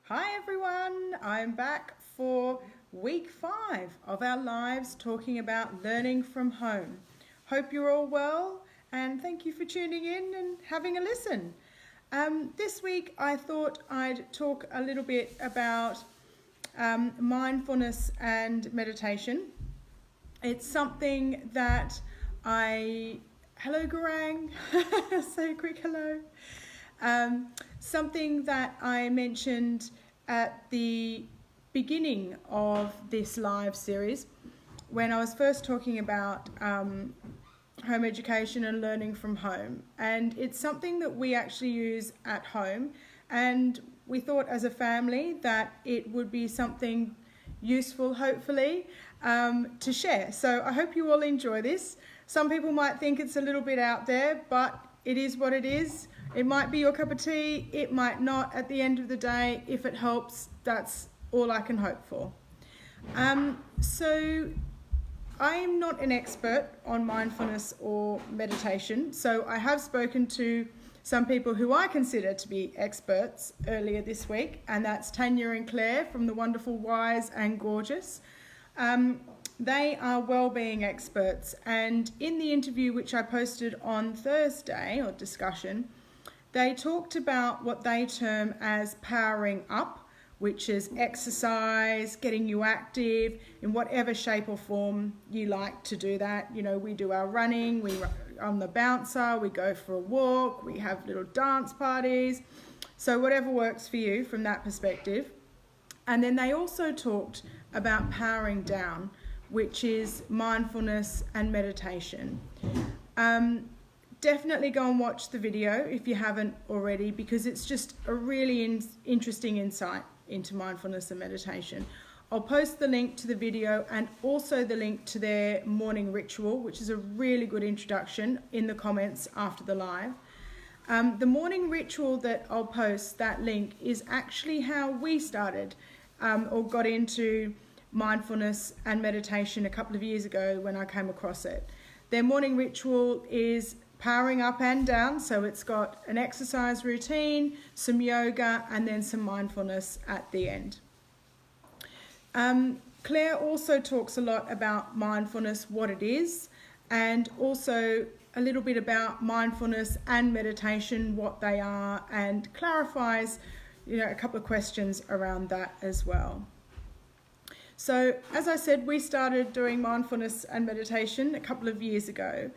Hi everyone, I'm back for week 5 of our lives talking about learning from home. Hope you're all well and thank you for tuning in and having a listen. This week I thought I'd talk a little bit about mindfulness and meditation. It's something that hello Garang, say a quick hello. Something that I mentioned at the beginning of this live series when I was first talking about home education and learning from home. And it's something that we actually use at home, and we thought as a family that it would be something useful, hopefully, to share. So I hope you all enjoy this. Some people might think it's a little bit out there, but it is what it is. It might be your cup of tea, it might not. At the end of the day, if it helps, that's all I can hope for. So I'm not an expert on mindfulness or meditation, so I have spoken to some people who I consider to be experts earlier this week, and that's Tanya and Claire from the wonderful Wise and Gorgeous. They are wellbeing experts, and in the interview which I posted on Thursday, or discussion, they talked about what they term as powering up, which is exercise, getting you active in whatever shape or form you like to do that. You know, we do our running, we on the bouncer, we go for a walk, we have little dance parties. So whatever works for you from that perspective. And then they also talked about powering down, which is mindfulness and meditation. Definitely go and watch the video if you haven't already, because it's just a really interesting insight into mindfulness and meditation. I'll post the link to the video and also the link to their morning ritual, which is a really good introduction, in the comments after the live. The morning ritual that I'll post, that link, is actually how we started or got into mindfulness and meditation a couple of years ago when I came across it. Their morning ritual is powering up and down, so it's got an exercise routine, some yoga, and then some mindfulness at the end. Claire also talks a lot about mindfulness, what it is, and also a little bit about mindfulness and meditation, what they are, and clarifies, a couple of questions around that as well. So, as I said, we started doing mindfulness and meditation a couple of years ago.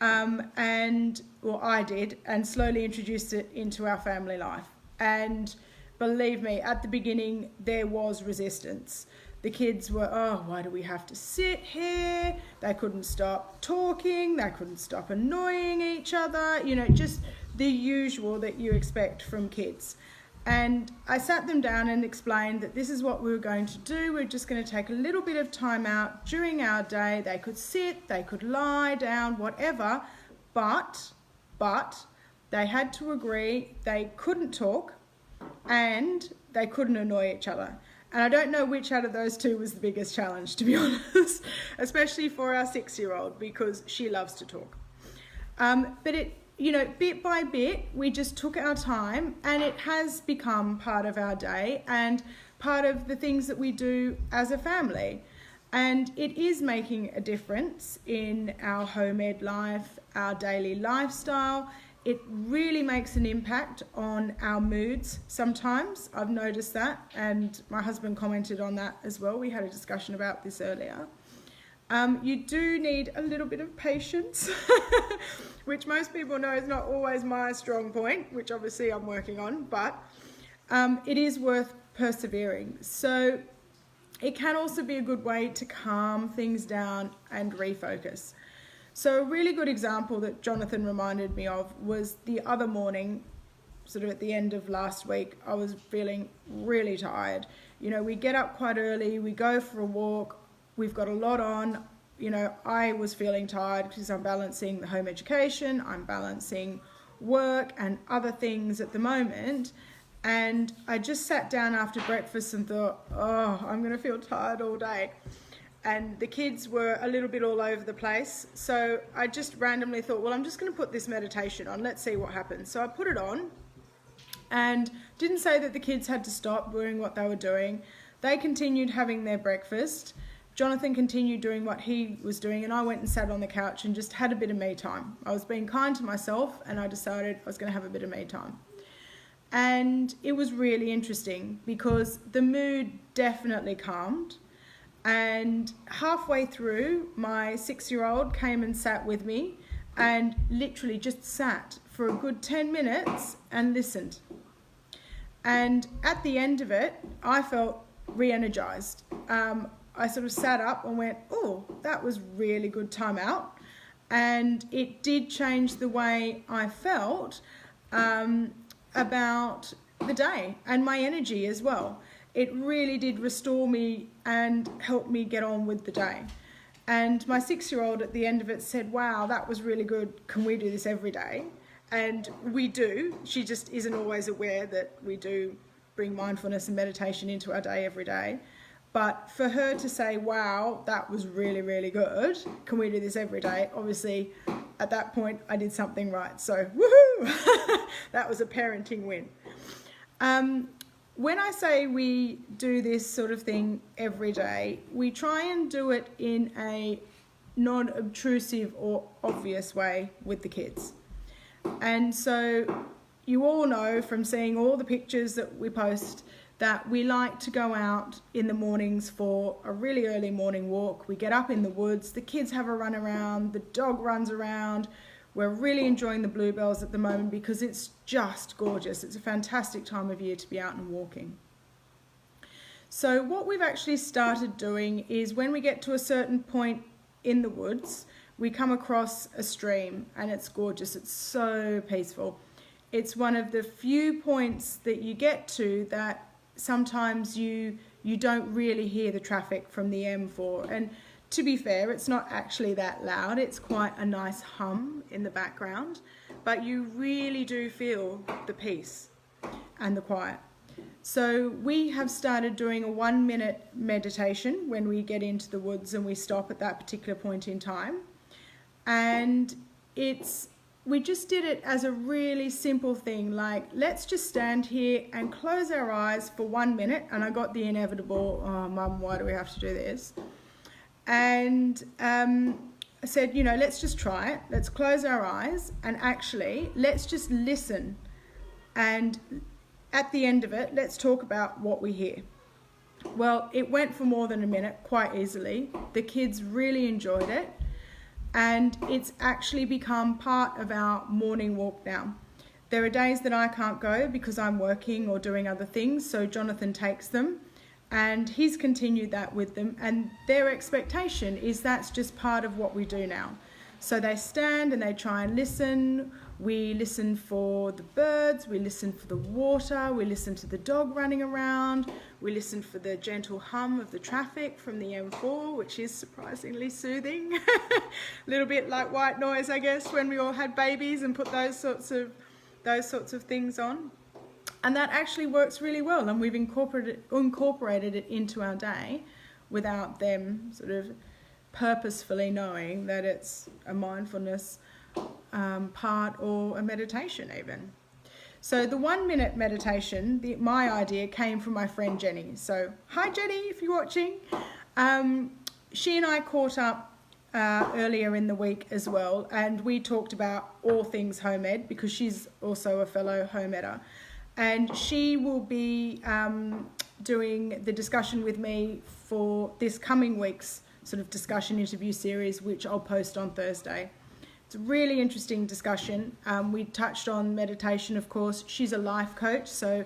I did, and slowly introduced it into our family life. And believe me, at the beginning, there was resistance. The kids were, why do we have to sit here? They couldn't stop talking. They couldn't stop annoying each other. Just the usual that you expect from kids. And I sat them down and explained that this is what we were going to do. We're just going to take a little bit of time out during our day. They could sit, they could lie down, whatever, but they had to agree they couldn't talk and they couldn't annoy each other. And I don't know which out of those two was the biggest challenge, to be honest, especially for our 6-year-old, because she loves to talk. But bit by bit, we just took our time, and it has become part of our day and part of the things that we do as a family. And it is making a difference in our home ed life, our daily lifestyle. It really makes an impact on our moods sometimes. I've noticed that, and my husband commented on that as well. We had a discussion about this earlier. You do need a little bit of patience, which most people know is not always my strong point, which obviously I'm working on, but it is worth persevering. So it can also be a good way to calm things down and refocus. So a really good example that Jonathan reminded me of was the other morning, sort of at the end of last week. I was feeling really tired. We get up quite early, we go for a walk, we've got a lot on. I was feeling tired because I'm balancing the home education, I'm balancing work and other things at the moment. And I just sat down after breakfast and thought, I'm going to feel tired all day. And the kids were a little bit all over the place. So I just randomly thought, well, I'm just going to put this meditation on. Let's see what happens. So I put it on. And didn't say that the kids had to stop doing what they were doing. They continued having their breakfast. Jonathan continued doing what he was doing, and I went and sat on the couch and just had a bit of me time. I was being kind to myself, and I decided I was going to have a bit of me time. And it was really interesting because the mood definitely calmed. And halfway through, my 6-year-old came and sat with me and literally just sat for a good 10 minutes and listened. And at the end of it, I felt re-energized. I sort of sat up and went, oh, that was really good time out. And it did change the way I felt about the day and my energy as well. It really did restore me and help me get on with the day. And my 6-year-old at the end of it said, wow, that was really good. Can we do this every day? And we do. She just isn't always aware that we do bring mindfulness and meditation into our day every day. But for her to say, wow, that was really, really good. Can we do this every day? Obviously, at that point, I did something right. So, woohoo! That was a parenting win. When I say we do this sort of thing every day, we try and do it in a non-obtrusive or obvious way with the kids. And so you all know from seeing all the pictures that we post that we like to go out in the mornings for a really early morning walk. We get up in the woods, the kids have a run around, the dog runs around. We're really enjoying the bluebells at the moment because it's just gorgeous. It's a fantastic time of year to be out and walking. So what we've actually started doing is when we get to a certain point in the woods, we come across a stream and it's gorgeous. It's so peaceful. It's one of the few points that you get to that sometimes you don't really hear the traffic from the M4. And to be fair, it's not actually that loud. It's quite a nice hum in the background, but you really do feel the peace and the quiet. So we have started doing a 1-minute meditation when we get into the woods and we stop at that particular point in time. And we just did it as a really simple thing, like let's just stand here and close our eyes for 1 minute. And I got the inevitable, oh mum, why do we have to do this? And I said, let's just try it. Let's close our eyes and actually let's just listen. And at the end of it, let's talk about what we hear. Well, it went for more than a minute quite easily. The kids really enjoyed it. And it's actually become part of our morning walk now. There are days that I can't go because I'm working or doing other things, so Jonathan takes them. And he's continued that with them, and their expectation is that's just part of what we do now. So they stand and they try and listen. We listen for the birds, we listen for the water, we listen to the dog running around, we listen for the gentle hum of the traffic from the M4, which is surprisingly soothing. A little bit like white noise, I guess, when we all had babies and put those sorts of things on. And that actually works really well, and we've incorporated it into our day without them sort of purposefully knowing that it's a mindfulness part or a meditation even. So the 1-minute meditation, my idea came from my friend Jenny. So hi Jenny, if you're watching. She and I caught up earlier in the week as well, and we talked about all things home ed because she's also a fellow home edder. And she will be doing the discussion with me for this coming week's sort of discussion interview series, which I'll post on Thursday. It's a really interesting discussion. We touched on meditation, of course. She's a life coach, so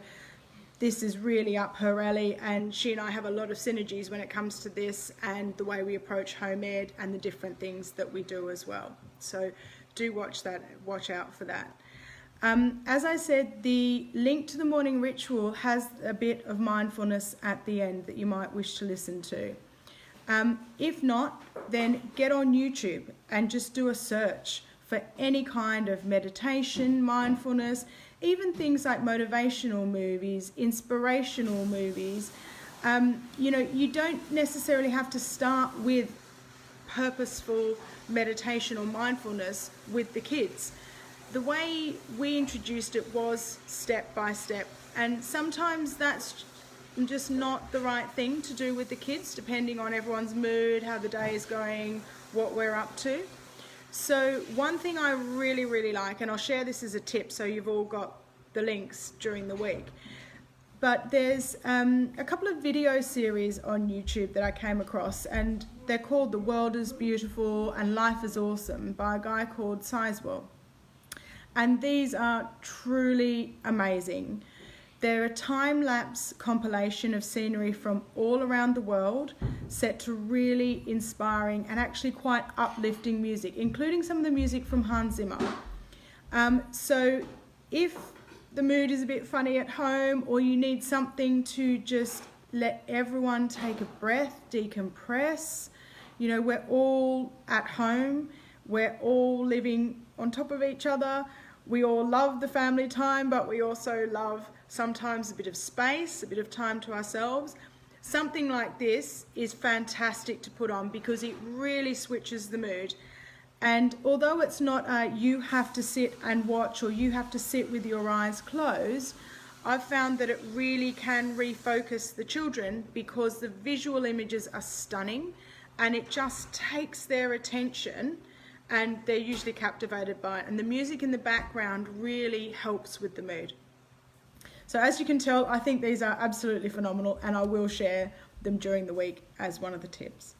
this is really up her alley, and she and I have a lot of synergies when it comes to this and the way we approach home ed and the different things that we do as well. So do watch out for that. As I said, the link to the morning ritual has a bit of mindfulness at the end that you might wish to listen to. If not, then get on YouTube and just do a search for any kind of meditation, mindfulness, even things like motivational movies, inspirational movies. You don't necessarily have to start with purposeful meditation or mindfulness with the kids. the way we introduced it was step by step, and sometimes that's just not the right thing to do with the kids, depending on everyone's mood, how the day is going, what we're up to. So one thing I really like, and I'll share this as a tip so you've all got the links during the week, but there's a couple of video series on YouTube that I came across, and they're called The World is Beautiful and Life is Awesome by a guy called Sizewell. And these are truly amazing. They're a time-lapse compilation of scenery from all around the world, set to really inspiring and actually quite uplifting music, including some of the music from Hans Zimmer. So if the mood is a bit funny at home, or you need something to just let everyone take a breath, decompress, you know, we're all at home, we're all living on top of each other, we all love the family time, but we also love sometimes a bit of space, a bit of time to ourselves. Something like this is fantastic to put on because it really switches the mood. And although it's not you have to sit and watch, or you have to sit with your eyes closed, I've found that it really can refocus the children because the visual images are stunning and it just takes their attention, and they're usually captivated by it. And the music in the background really helps with the mood. So as you can tell, I think these are absolutely phenomenal, and I will share them during the week as one of the tips.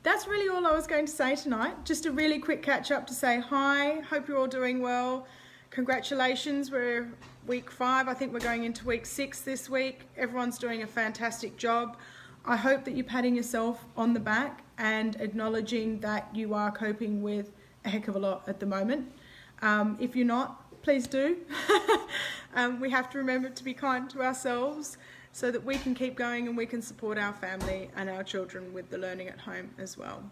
That's really all I was going to say tonight. Just a really quick catch up to say hi. Hope you're all doing well. Congratulations, we're week 5. I think we're going into week 6 this week. Everyone's doing a fantastic job. I hope that you're patting yourself on the back and acknowledging that you are coping with a heck of a lot at the moment. If you're not, please do. We have to remember to be kind to ourselves so that we can keep going and we can support our family and our children with the learning at home as well.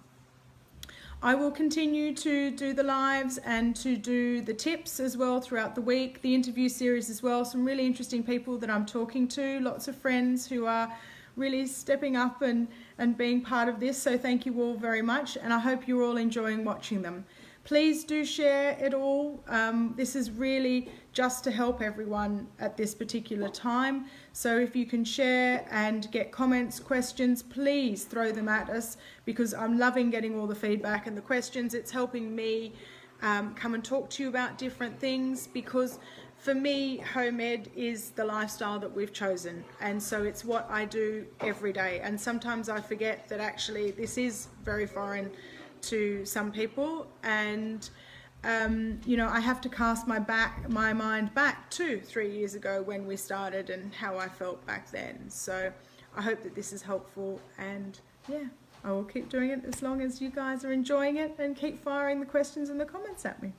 I will continue to do the lives and to do the tips as well throughout the week, the interview series as well. Some really interesting people that I'm talking to, lots of friends who are really stepping up and being part of this. So thank you all very much, and I hope you're all enjoying watching them. Please do share it all. This is really just to help everyone at this particular time. So if you can share and get comments, questions, please throw them at us, because I'm loving getting all the feedback and the questions. It's helping me come and talk to you about different things, because for me, home ed is the lifestyle that we've chosen, and so it's what I do every day. And sometimes I forget that actually this is very foreign to some people, and you know, I have to cast my mind back to 3 years ago when we started and how I felt back then. So I hope that this is helpful, and yeah, I will keep doing it as long as you guys are enjoying it and keep firing the questions and the comments at me.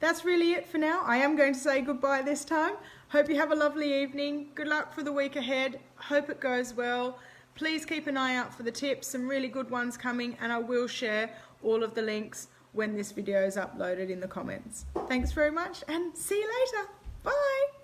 That's really it for now. I am going to say goodbye this time. Hope you have a lovely evening. Good luck for the week ahead. Hope it goes well. Please keep an eye out for the tips, some really good ones coming, and I will share all of the links when this video is uploaded in the comments. Thanks very much, and see you later. Bye.